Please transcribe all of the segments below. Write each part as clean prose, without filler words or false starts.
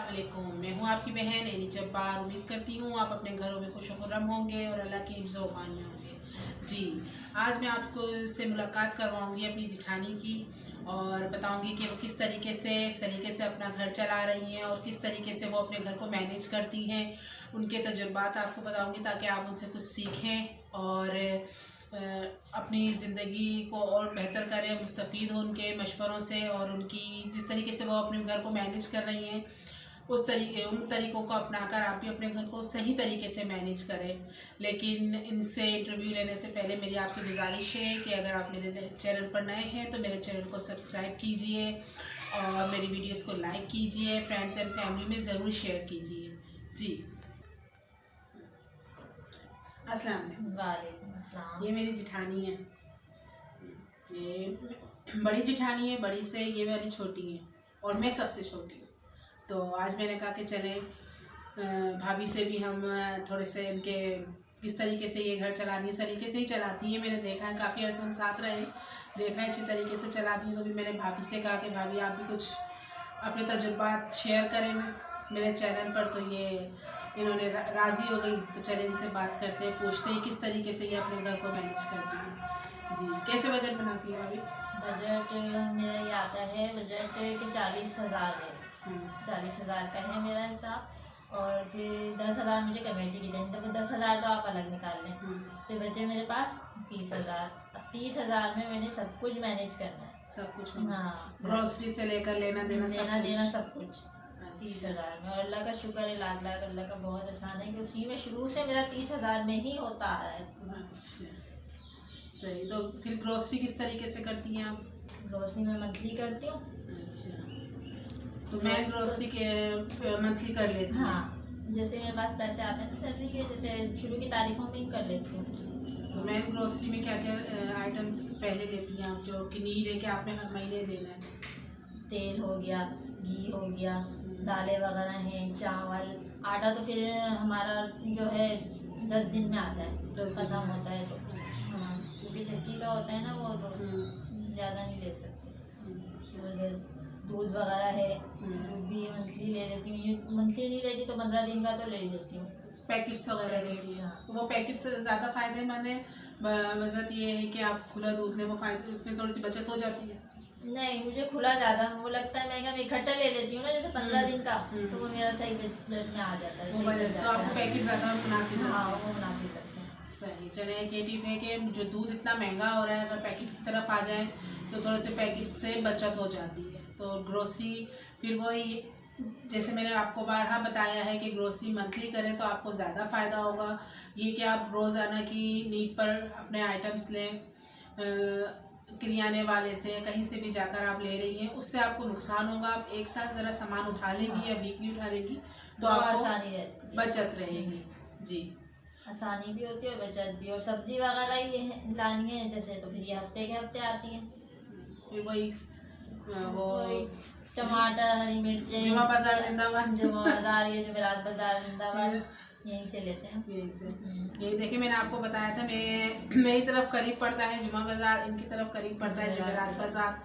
अस्सलामुअलैकुम। मैं हूँ आपकी बहन एनी जब्बार। उम्मीद करती हूँ आप अपने घरों में खुश खुर्रम होंगे और अल्लाह के हिफ्ज़ व अमान में होंगे। जी, आज मैं आपको से मुलाकात करवाऊँगी अपनी जिठानी की और बताऊँगी कि वो किस तरीके से अपना घर चला रही हैं और किस तरीके से वो अपने घर को मैनेज करती हैं। उनके तजुर्बात आपको बताऊँगी ताकि आप उनसे कुछ सीखें और अपनी ज़िंदगी को और बेहतर करें, मुस्तफ़ीद हो उनके मशवरों से और उनकी जिस तरीके से वो अपने घर को मैनेज कर रही हैं उन तरीक़ों को अपनाकर आप भी अपने घर को सही तरीके से मैनेज करें। लेकिन इनसे इंटरव्यू लेने से पहले मेरी आपसे गुजारिश है कि अगर आप मेरे चैनल पर नए हैं तो मेरे चैनल को सब्सक्राइब कीजिए और मेरी वीडियोस को लाइक कीजिए, फ्रेंड्स एंड फैमिली में ज़रूर शेयर कीजिए। जी, अस्सलाम वालेकुम अस्सलाम। ये मेरी जिठानी है, ये बड़ी जिठानी है, बड़ी से ये मेरी छोटी है और मैं सबसे छोटी हूँ। तो आज मैंने कहा कि चलें भाभी से भी हम थोड़े से इनके किस तरीके से ये घर चलानी है, इस तरीके से ही चलाती है। मैंने देखा है काफ़ी अर्से हम साथ रहे, देखा है अच्छी तरीके से चलाती हैं। तो भी मैंने भाभी से कहा कि भाभी आप भी कुछ अपने तजुर्बात शेयर करें मेरे चैनल पर। तो ये इन्होंने राज़ी हो गई। तो चले इनसे बात करते हैं, पूछते हैं किस तरीके से ये अपने घर को मैनेज करती हैं। जी, कैसे बजट बनाती है भाभी? बजट मेरा ये आता है बजट के 40,000 है। 40,000 का है मेरा हिसाब और फिर 10,000 मुझे कमेटी की देनी। तो 10,000 तो आप अलग निकाल लें। फिर बचे मेरे पास 30,000। अब 30,000 में मैंने सब कुछ मैनेज करना है। सब कुछ? हाँ, ग्रोसरी से लेकर लेना देना सब कुछ 30,000 में। और अल्लाह का शुक्र है, लाख लाख अल्लाह का बहुत आसान है कि उसी में शुरू से मेरा 30,000 में ही होता आ रहा है। अच्छा, सही। तो फिर ग्रोसरी किस तरीके से करती हैं आप? ग्रोसरी में मंथली करती हूँ। अच्छा, तो मैं ग्रोसरी के मंथली कर लेती हूँ। हाँ, जैसे मेरे पास पैसे आते हैं सैलरी के, जैसे शुरू की तारीखों में ही कर लेती हूँ। तो मैं ग्रोसरी में क्या क्या आइटम्स पहले लेती हैं आप, जो कि नीड है कि आपने हर महीने लेना है? तेल हो गया, घी हो गया, दालें वगैरह हैं, चावल, आटा तो फिर हमारा जो है 10 दिन में आता है, ख़त्म होता है। तो हाँ, क्योंकि चक्की का होता है ना, वो तो ज़्यादा नहीं ले सकते। दूध वगैरह है, दूध भी मंथली ले लेती हूँ। ये मंथली नहीं लेती तो 15 दिन का तो ले लेती हूँ। पैकेट्स वगैरह लेती हैं? वो पैकेट से ज़्यादा फ़ायदेमंद है? वजह ये है कि आप खुला दूध लें, वो फ़ायदे उसमें थोड़ी सी बचत हो जाती है? नहीं, मुझे खुला ज़्यादा वो लगता है महंगा। मैं इकट्ठा ले लेती हूँ ना, जैसे 15 दिन का, तो वो मेरा सही बजट में आ जाता है। तो आपको पैकेट ज़्यादा मुनासिब है? हाँ, वो मुनासिब लगता है। सही। चले, एक ये टिप है कि जो दूध इतना महंगा हो रहा है, अगर पैकेट की तरफ आ जाए तो थोड़े से पैकेट से बचत हो जाती है। तो ग्रोसरी फिर वही, जैसे मैंने आपको बारहा बताया है कि ग्रोसरी मंथली करें तो आपको ज़्यादा फ़ायदा होगा। ये कि आप रोज़ाना की नीड पर अपने आइटम्स लें, किरियाने वाले से कहीं से भी जाकर आप ले रही हैं, उससे आपको नुकसान होगा। आप एक साथ ज़रा सामान उठा लेंगी या वीकली उठा लेंगी तो आपको आसानी रहती है, बचत रहेगी। जी, आसानी भी होती है और बचत भी। और सब्ज़ी वगैरह ये लानी है जैसे, तो फिर ये हफ्ते के हफ्ते आती हैं। फिर वही वो टमाटर, हरी मिर्चें, जुमा बाजार जिंदाबाद, जुमा बाजार, ये जुमेरात बाजार जिंदाबाद, यहीं से लेते हैं। यही से। यही देखिए, मैंने आपको बताया था मेरी तरफ करीब पड़ता है जुमा बाजार, इनकी तरफ करीब पड़ता है जुमेरात बाजार,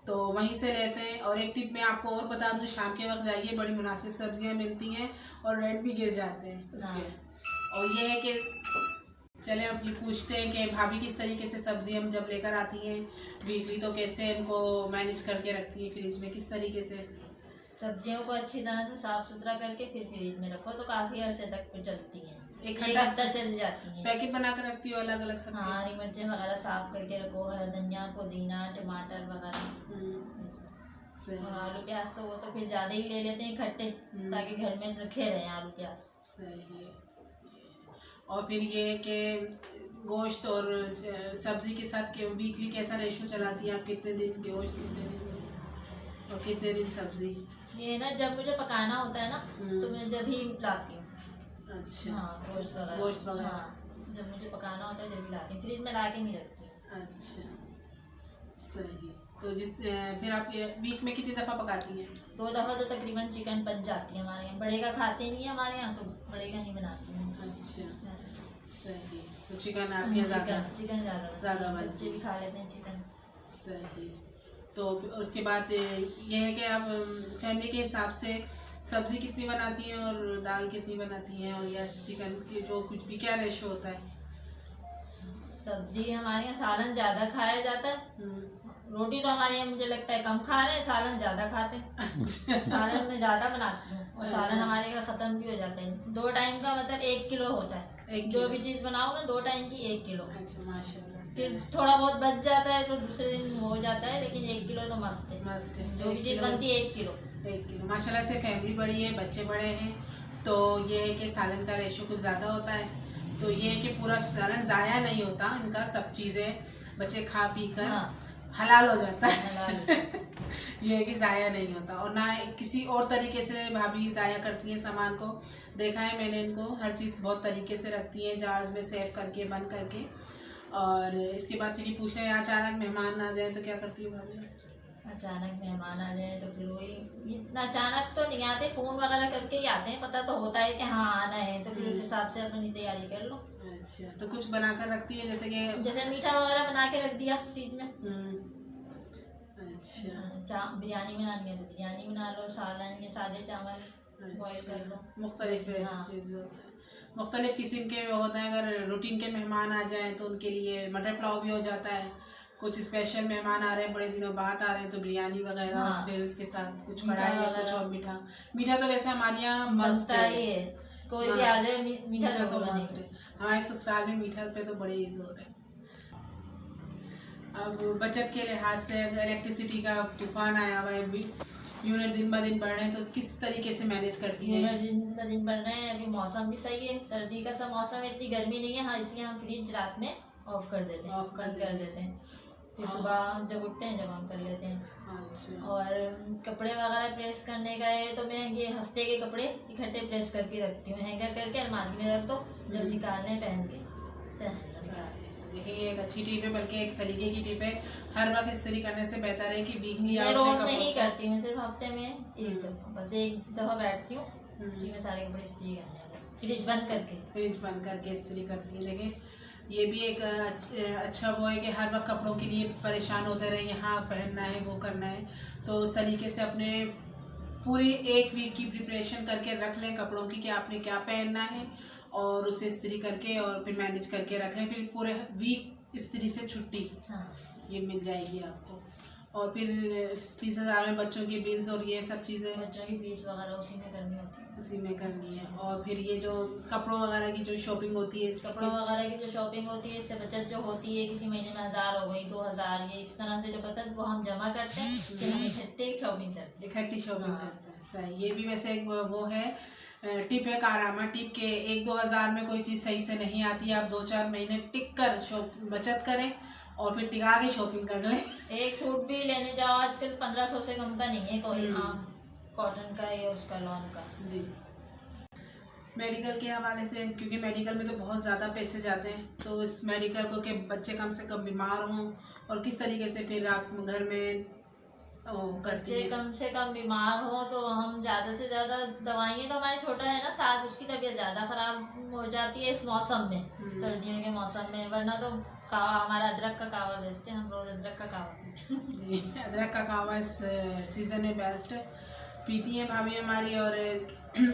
तो वहीं से लेते हैं। और एक टिप मैं आपको और बता दूं, शाम के वक्त जाइए, बड़ी मुनासिब सब्जियां मिलती हैं और रेट भी गिर जाते हैं उसके। और ये है कि चले अब ये पूछते हैं कि भाभी किस तरीके से सब्जी हम जब लेकर आती हैं वीकली तो कैसे इनको मैनेज करके रखती हैं फ्रिज में, किस तरीके से? सब्जियों को अच्छी तरह से साफ सुथरा करके फिर फ्रिज में रखो तो काफ़ी अर्से तक चलती हैं। एक हफ्ता चल जाती हैं। पैकेट बना कर रखती हो अलग अलग सब? हाँ, हरी मिर्चें वगैरह साफ करके रखो, हरा धनिया, पुदीना, टमाटर वगैरह। और आलू प्याज तो वो तो फिर ज़्यादा ही ले लेते हैं इकट्ठे, ताकि घर में रखे रहें आलू प्याज। सही है। और फिर ये कि गोश्त और सब्ज़ी के साथ के वीकली कैसा रेशो चलाती है आप? कितने दिन गोश्त, कितने दिन और कितने दिन सब्ज़ी? ये ना, जब मुझे पकाना होता है ना तो मैं जब ही लाती हूँ। अच्छा। हाँ, गोश्त वगैरह। हाँ, जब मुझे पकाना होता है जब ही लाती हूँ, फ्रिज में ला के नहीं रखती। अच्छा, सही। तो फिर आप वीक में कितनी दफ़ा पकाती हैं? 2 दफ़ा तो तकरीबन चिकन बन जाती है हमारे यहाँ। बड़े का खाते नहीं है हमारे यहाँ, तो बड़े का नहीं बनाती हूँ। अच्छा, सही। तो चिकन आप यहाँ चिकन ज़्यादा बच्चे भी खा लेते हैं चिकन। सही। तो उसके बाद ये है कि आप फैमिली के हिसाब से सब्जी कितनी बनाती हैं और दाल कितनी बनाती हैं, और या चिकन की जो कुछ भी क्या रेशो होता है? सब्जी हमारे यहाँ सालन ज़्यादा खाया जाता है। रोटी तो हमारे यहाँ मुझे लगता है कम खा रहे हैं, सालन ज़्यादा खाते हैं। सालन में ज़्यादा बनाती हूँ और सालन हमारे यहाँ ख़त्म भी हो जाता है। 2 टाइम का मतलब 1 किलो होता है। जो भी चीज़ बनाओ ना 2 टाइम की 1 किलो। अच्छा, माशाल्लाह। फिर थोड़ा बहुत बच जाता है तो दूसरे दिन हो जाता है, लेकिन 1 किलो तो मस्त है। मस्त है। जो भी चीज़ बनती है 1 किलो। 1 किलो माशाल्लाह से। फैमिली बड़ी है, बच्चे बड़े हैं, तो ये है कि सालन का रेशो कुछ ज़्यादा होता है। तो ये है कि पूरा सालन ज़ाया नहीं होता, इनका सब चीज़ें बच्चे खा पी कर हलाल हो जाता है। ये है कि ज़ाया नहीं होता, और ना किसी और तरीके से भाभी ज़ाया करती हैं सामान को। देखा है मैंने इनको, हर चीज़ बहुत तरीके से रखती हैं, जार्स में सेव करके, बंद करके। और इसके बाद फिर ये पूछा है अचानक मेहमान आ जाए तो क्या करती हो भाभी? अचानक मेहमान आ जाए तो फिर वही, इतना अचानक तो नहीं आते, फ़ोन वगैरह करके ही आते हैं। पता तो होता है कि हाँ आना है, तो फिर उस हिसाब से अपनी तैयारी कर लो। अच्छा, तो कुछ बनाकर रखती है जैसे मीठा वगैरह बना के रख दिया फ्रिज में। अच्छा, बिरयानी बनानी है तो बिरयानी बना लो, सालन या सादे चावल बॉईल कर लो। मुख्तलिफ किस्म के होते हैं। अगर रूटीन के मेहमान आ जाएं तो उनके लिए मटर पुलाव भी हो जाता है। कुछ स्पेशल मेहमान आ रहे हैं, बड़े दिनों बाद आ रहे हैं, तो बिरयानी वगैरह, फिर उसके साथ कुछ कढ़ाई या कुछ और मीठा तो वैसे हमारे यहाँ मस्त है। कोई भी आ जाए मीठा तो मस्त है। हमारे ससुराल में मीठा पे तो बड़े ही जोर है। अब बचत के लिहाज से अगर इलेक्ट्रिसिटी का तूफान आया हुआ है, यूनिट दिन ब दिन बढ़ रहे हैं, तो किस तरीके से मैनेज करती है? यूनिट दिन ब दिन बढ़ रहे हैं। अभी मौसम भी सही है, सर्दी का सा मौसम है, इतनी गर्मी नहीं है। हाँ, इसलिए हम फ्रिज रात में ऑफ कर देते हैं, बंद कर देते हैं। फिर सुबह जब उठते हैं जब ऑन कर लेते हैं। अच्छा। और कपड़े वगैरह प्रेस करने का है तो मैं ये हफ्ते के कपड़े इकट्ठे प्रेस करके रखती हूँ, हैंगर करके अलमारी में रख दो, जब निकालने पहन के देखिए ये एक अच्छी टिप है, बल्कि एक सलीके की टिप है। हर वक्त इस्त्री करने से बेहतर है कि वीकली मैं रोज नहीं करती, मैं सिर्फ हफ्ते में एक दफा, बस एक दफा बैठती हूँ, उसी में सारे कपड़े इस्त्री करने हैं, बस फ्रिज बंद करके इस्त्री करती है। देखिए ये भी एक अच्छा वो है कि हर वक्त कपड़ों के लिए परेशान होते रहे, यहाँ पहनना है वो करना है, तो उस तरीके से अपने पूरी एक वीक की प्रिपरेशन करके रख लें कपड़ों की कि आपने क्या पहनना है, और उसे इस्त्री करके और फिर मैनेज करके रख लें। फिर पूरे वीक इस्त्री से छुट्टी ये मिल जाएगी आपको। और फिर 30,000 में बच्चों की बिल्स और ये सब चीज़ें, बच्चों की फीस वगैरह उसी में करनी होती है, उसी में करनी है। और फिर ये जो कपड़ों वगैरह की जो शॉपिंग होती है, कपड़ों वगैरह की जो शॉपिंग होती है, इससे बचत जो होती है, किसी महीने में 1000 हो गई, 2000, ये इस तरह से जो बचत वो हम जमा करते हैं, फिर हम इकट्ठी शॉपिंग करते हैं। सही। ये भी वैसे एक वो है टिप है, कारामा टिप के 1-2 हज़ार में कोई चीज़ सही से नहीं आती है, आप 2-4 महीने टिक कर बचत करें और फिर टिका के शॉपिंग कर लें। एक सूट भी लेने जाओ आजकल 1500 से कम का नहीं है कोई, कॉटन का या उसका लॉन का। जी। मेडिकल के हवाले से, क्योंकि मेडिकल में तो बहुत ज़्यादा पैसे जाते हैं, तो इस मेडिकल को कि बच्चे कम से कम बीमार हों, और किस तरीके से फिर आप घर में बच्चे कम से कम बीमार हो तो हम ज़्यादा से ज़्यादा दवाइयाँ, तो हमारे छोटा है ना 7, उसकी तबीयत ज़्यादा ख़राब हो जाती है इस मौसम में, सर्दियों के मौसम में। वरना तो कावा, हमारा अदरक का कावा बेचते हैं, हम रोज़ अदरक का कावा पीते हैं। जी, अदरक का कावा इस सीज़न में बेस्ट पीती हैं भाभी हमारी। और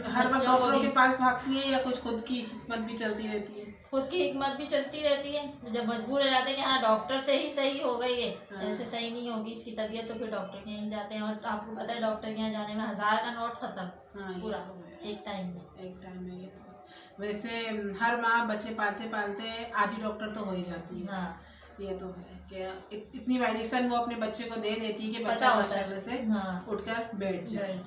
हर वक्त डॉक्टरों के पास भागती है या कुछ खुद की हिम्मत भी चलती रहती है? खुद की हिम्मत भी चलती रहती है, जब मजबूर हो जाते हैं कि हाँ डॉक्टर से ही सही हो गई है, ऐसे सही नहीं होगी इसकी तबीयत, तो फिर डॉक्टर के यहाँ जाते हैं। और आपको पता है डॉक्टर के यहाँ जाने में 1000 का नोट खत्म पूरा एक टाइम में। ये तो वैसे हर माँ बच्चे पालते पालते आधी डॉक्टर तो हो ही जाती है। ये तो है कि इतनी मेडिसिन वो अपने बच्चे को दे देती है कि बच्चा माशाल्लाह से उठकर बैठ जाए।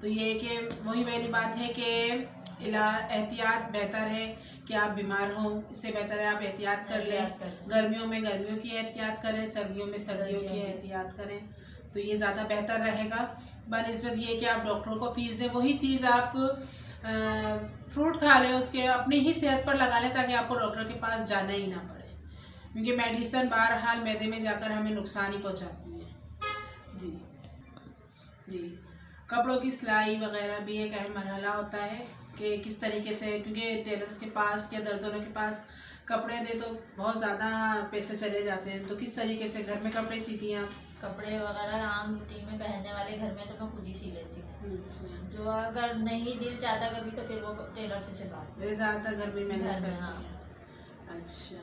तो ये कि वही मेरी बात है कि एहतियात बेहतर है कि आप बीमार हो, इससे बेहतर है आप एहतियात कर लें। गर्मियों में गर्मियों की एहतियात करें, सर्दियों में सर्दियों की एहतियात करें, तो ये ज़्यादा बेहतर रहेगा। बनिस्बत ये कि आप डॉक्टरों को फीस दें, वही चीज़ आप फ्रूट खा लें, उसके अपनी ही सेहत पर लगा लें, ताकि आपको डॉक्टर के पास जाना ही ना पड़े, क्योंकि मेडिसिन बहरहाल मैदे में जाकर हमें नुकसान ही पहुंचाती है। जी। कपड़ों की सिलाई वगैरह भी एक अहम मरहला होता है कि किस तरीके से, क्योंकि टेलर्स के पास या दर्जनों के पास कपड़े दे तो बहुत ज़्यादा पैसे चले जाते हैं, तो किस तरीके से घर में कपड़े सीती हैं आप? कपड़े वगैरह आम रूटीन में पहनने वाले घर में तो मैं खुद ही सी लेती हूँ। अच्छा। जो अगर नहीं दिल चाहता कभी तो फिर वो टेलर से सिलवा। वे ज़्यादातर घर में मैनेज घर में, करती हाँ। हैं। अच्छा,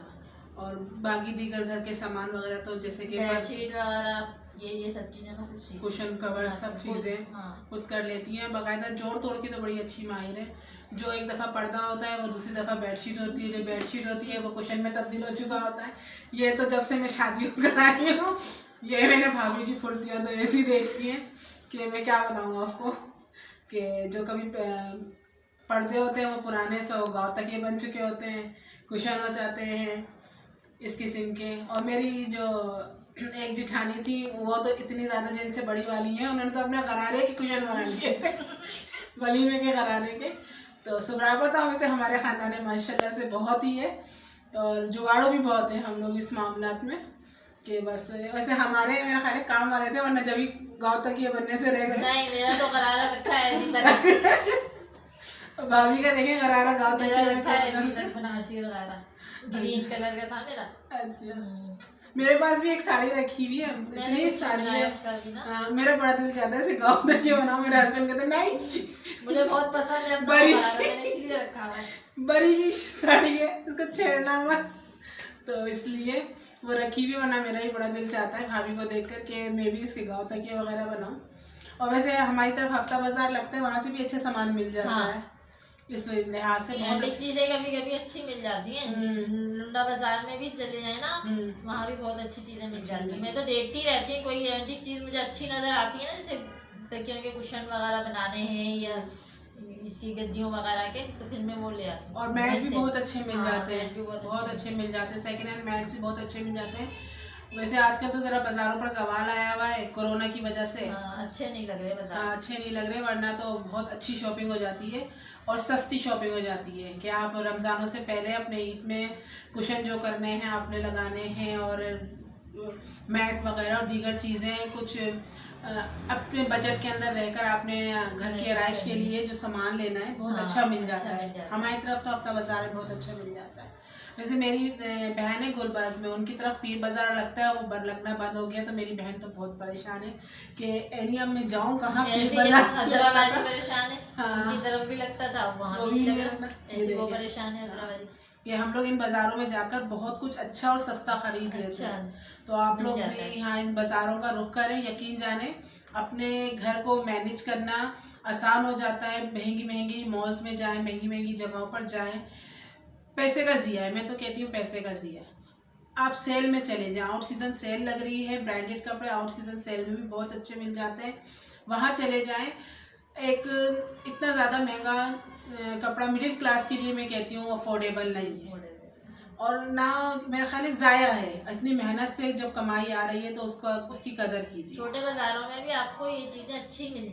और बाकी दीगर घर के सामान वगैरह तो जैसे कि बेडशीट वगैरह ये सब चीज़ें तो खुद सीख। कुशन कवर हाँ, सब खुद, चीज़ें हाँ। खुद कर लेती हैं। बाकायदा जोड़ तोड़ की तो बड़ी अच्छी माहिर है। जो एक दफ़ा पर्दा होता है वो दूसरी दफ़ा बेडशीट होती है, जो बेडशीट होती है वो कुशन में तब्दील हो चुका होता है। ये तो जब से मैं शादी कर आई हूँ ये मैंने भाभी की फुर्तियाँ तो ऐसी देखी हैं कि मैं क्या बताऊँ आपको, कि जो कभी पर्दे होते हैं वो पुराने से गाँव तक ये बन चुके होते हैं, कुशन हो जाते हैं इस किस्म के। और मेरी जो एक जिठानी थी वो तो इतनी ज़्यादा जिनसे बड़ी वाली हैं, उन्होंने तो अपने गरारे के कुशन बना लिए थे वलीमे के गरारे के। तो सुगराबा तो वैसे हमारे ख़ानदान में माशाल्लाह से बहुत ही है, और जुगाड़ो भी बहुत है हम लोग इस मामलात में कि बस वैसे हमारे मेरा ख्याल है काम वाले थे, वरना जब ही गाँव तक ये बनने से रह गए। नहीं, मेरा तो गरारा रखा है अभी तक। भाभी का देखें गरारा गाँव तक मेरा रखा है अभी तक बनारसी गरारा, ग्रीन कलर का था मेरा। अच्छा, मेरे पास भी एक साड़ी रखी हुई है, इतनी साड़ी है। मेरा बड़ा दिल चाहता है इसे गाँव तक ये बनाओ। मेरे हस्बैंड कहते नहीं, मुझे बहुत पसंद है अपना बड़ी गरारा, मैंने इसीलिए रखा हुआ है। बड़ी की साड़ी है, इसको छेड़ना मत, तो इसलिए वो रखी भी। वरना मेरा ही बड़ा दिल चाहता है भाभी को देख कर के मैं भी इसके गाँव तक ये वगैरह बनाऊँ। और वैसे हमारी तरफ हफ्ता बाजार लगता है, वहाँ से भी अच्छे सामान मिल जाता है। इस लिहाज से बहुत अच्छी चीजें कभी कभी अच्छी मिल जाती हैं। लुंडा बाजार में भी चले जाए ना, वहाँ भी बहुत अच्छी चीजें मिल जाती हैं। मैं तो देखती रहती हूँ, कोई एंटीक चीज मुझे अच्छी नजर आती है ना, जैसे तकियों के कुशन वगैरह बनाने हैं या इसकी गद्दियों वगैरह के, तो फिर मैं वो ले आती हूँ। और मैट भी बहुत अच्छे मिल जाते मैट भी हैं, बहुत बहुत अच्छे मिल जाते हैं। सेकेंड हैंड मैट्स भी बहुत अच्छे मिल जाते हैं। वैसे आजकल तो ज़रा बाज़ारों पर सवाल आया हुआ है कोरोना की वजह से। अच्छे नहीं लग रहे बाजार। अच्छे नहीं लग रहे, वरना तो बहुत अच्छी शॉपिंग हो जाती है और सस्ती शॉपिंग हो जाती है कि आप रमज़ानों से पहले अपने ईद में कुशन जो करने हैं आपने लगाने हैं, और मैट वगैरह और दीगर चीज़ें कुछ अपने बजट के अंदर रहकर आपने घर की आराइश के लिए जो सामान लेना है बहुत अच्छा मिल जाता है। हमारी तरफ तो हफ्ता बाजार में बहुत अच्छा मिल जाता है। वैसे मेरी बहन है गुलबर्ग में, उनकी तरफ पीर बाजार लगता है, वो लगना बंद हो गया, तो मेरी बहन तो बहुत परेशान है कि एरिया में जाऊँ कहाँ। पीर बाजार परेशान है, उनकी तरफ भी लगता था, वहाँ भी लगा, ऐसे वो परेशान है हज़राबादी कि हम लोग इन बाज़ारों में जाकर बहुत कुछ अच्छा और सस्ता खरीद लेते हैं। तो आप लोग भी यहाँ इन बाज़ारों का रुख करें, यकीन जाने अपने घर को मैनेज करना आसान हो जाता है। महंगी महंगी मॉल्स में जाएं, महंगी महंगी जगहों पर जाएं, पैसे का ज़िया है। मैं तो कहती हूँ पैसे का ज़िया। आप सेल में चले जाएं, आउट सीज़न सेल लग रही है, ब्रांडेड कपड़े आउट सीज़न सेल में भी बहुत अच्छे मिल जाते हैं, वहाँ चले जाएं। एक इतना ज़्यादा महंगा कपड़ा मिडिल क्लास के लिए मैं कहती हूँ अफोर्डेबल नहीं है, और ना मेरा ख्याल है ज़ाया है। इतनी मेहनत से जब कमाई आ रही है तो उसकी कदर कीजिए। छोटे बाज़ारों में भी आपको ये चीज़ें अच्छी मिल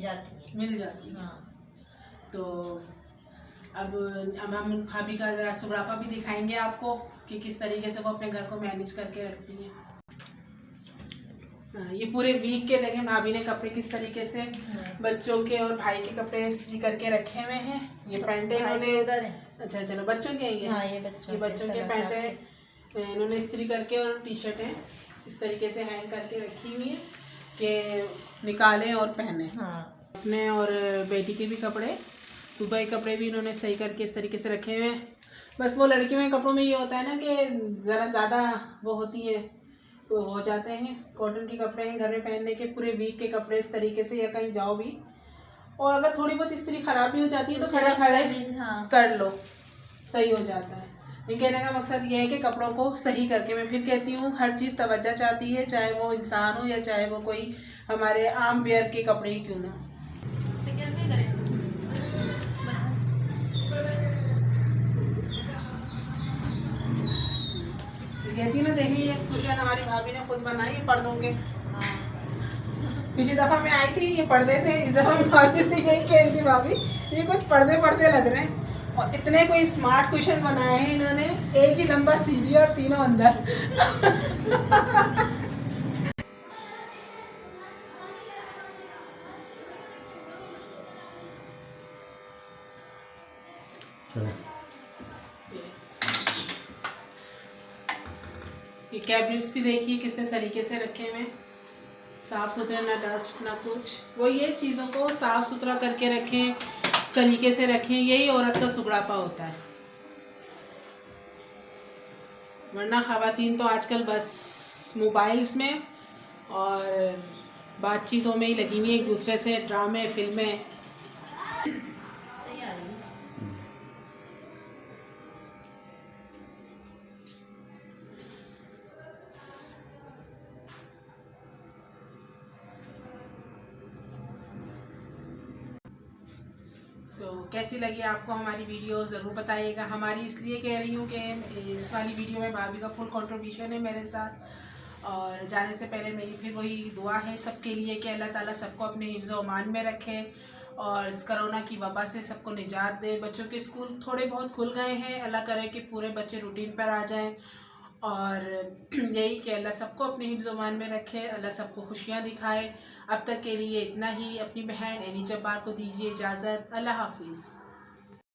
जाती हैं। तो अब हम भाभी का ज़रा सुगरापा भी दिखाएंगे आपको कि किस तरीके से वो अपने घर को मैनेज करके रखती हैं। ये पूरे वीक के देखें भाभी ने कपड़े किस तरीके से बच्चों के और भाई के कपड़े इस्त्री करके रखे हुए हैं। ये पैंटें इन्होंने, अच्छा चलो बच्चों के हैं ये बच्चों के पैंटें इन्होंने इस्त्री करके और टी शर्टें इस तरीके से हैंग करके रखी हुई हैं कि निकालें और पहने। अपने और बेटी के भी कपड़े, सुबह के कपड़े भी इन्होंने सही करके इस तरीके से रखे हुए हैं। बस वो लड़कियों के कपड़ों में ये होता है ना कि ज़रा ज़्यादा वो होती है तो हो जाते हैं। कॉटन के कपड़े हैं घर में पहनने के, पूरे वीक के कपड़े इस तरीके से, या कहीं जाओ भी और अगर थोड़ी बहुत इस्त्री ख़राब भी हो जाती है तो खड़े खड़े कर लो, सही हो जाता है। लेकिन कहने का मकसद ये है कि कपड़ों को सही करके, मैं फिर कहती हूँ हर चीज़ तवज्जो चाहती है, चाहे वो इंसान हो या चाहे वो कोई हमारे आम वेयर के कपड़े ही क्यों ना। कहती ना देखिए ये कुशन हमारी भाभी ने खुद बनाई है पर्दों के। पिछली दफ़ा मैं आई थी ये पर्दे थे, इस दफ़ा मैं भाभी थी यही कह रही थी भाभी ये कुछ पर्दे लग रहे हैं। और इतने कोई स्मार्ट कुशन बनाए हैं इन्होंने, एक ही लंबा सीधी और तीनों अंदर। ये कैबिनेट्स भी देखिए कितने तरीके से रखे हुए हैं, साफ़ सुथरा, ना डस्ट ना कुछ। वो ये चीज़ों को साफ़ सुथरा करके रखें, सलीके से रखें, यही औरत का सुगड़ापा होता है। वरना ख़वातीन तो आजकल बस मोबाइल्स में और बातचीतों में ही लगी हुई, एक दूसरे से ड्रामे फिल्में। सही आ रही है। तो कैसी लगी आपको हमारी वीडियो ज़रूर बताइएगा। हमारी इसलिए कह रही हूँ कि इस वाली वीडियो में भाभी का फुल कंट्रीब्यूशन है मेरे साथ। और जाने से पहले मेरी फिर वही दुआ है सबके लिए कि अल्लाह ताला सबको अपने हिफ्ज़ व अमान में रखे और इस कोरोना की वबा से सबको निजात दे। बच्चों के स्कूल थोड़े बहुत खुल गए हैं, अल्लाह करे कि पूरे बच्चे रूटीन पर आ जाएं। और यही कि अल्लाह सबको अपने हिफ्ज़ व अमान में रखे, अल्लाह सबको खुशियाँ दिखाए। अब तक के लिए इतना ही। अपनी बहन एनी जब्बार को दीजिए इजाज़त। अल्लाह हाफिज़।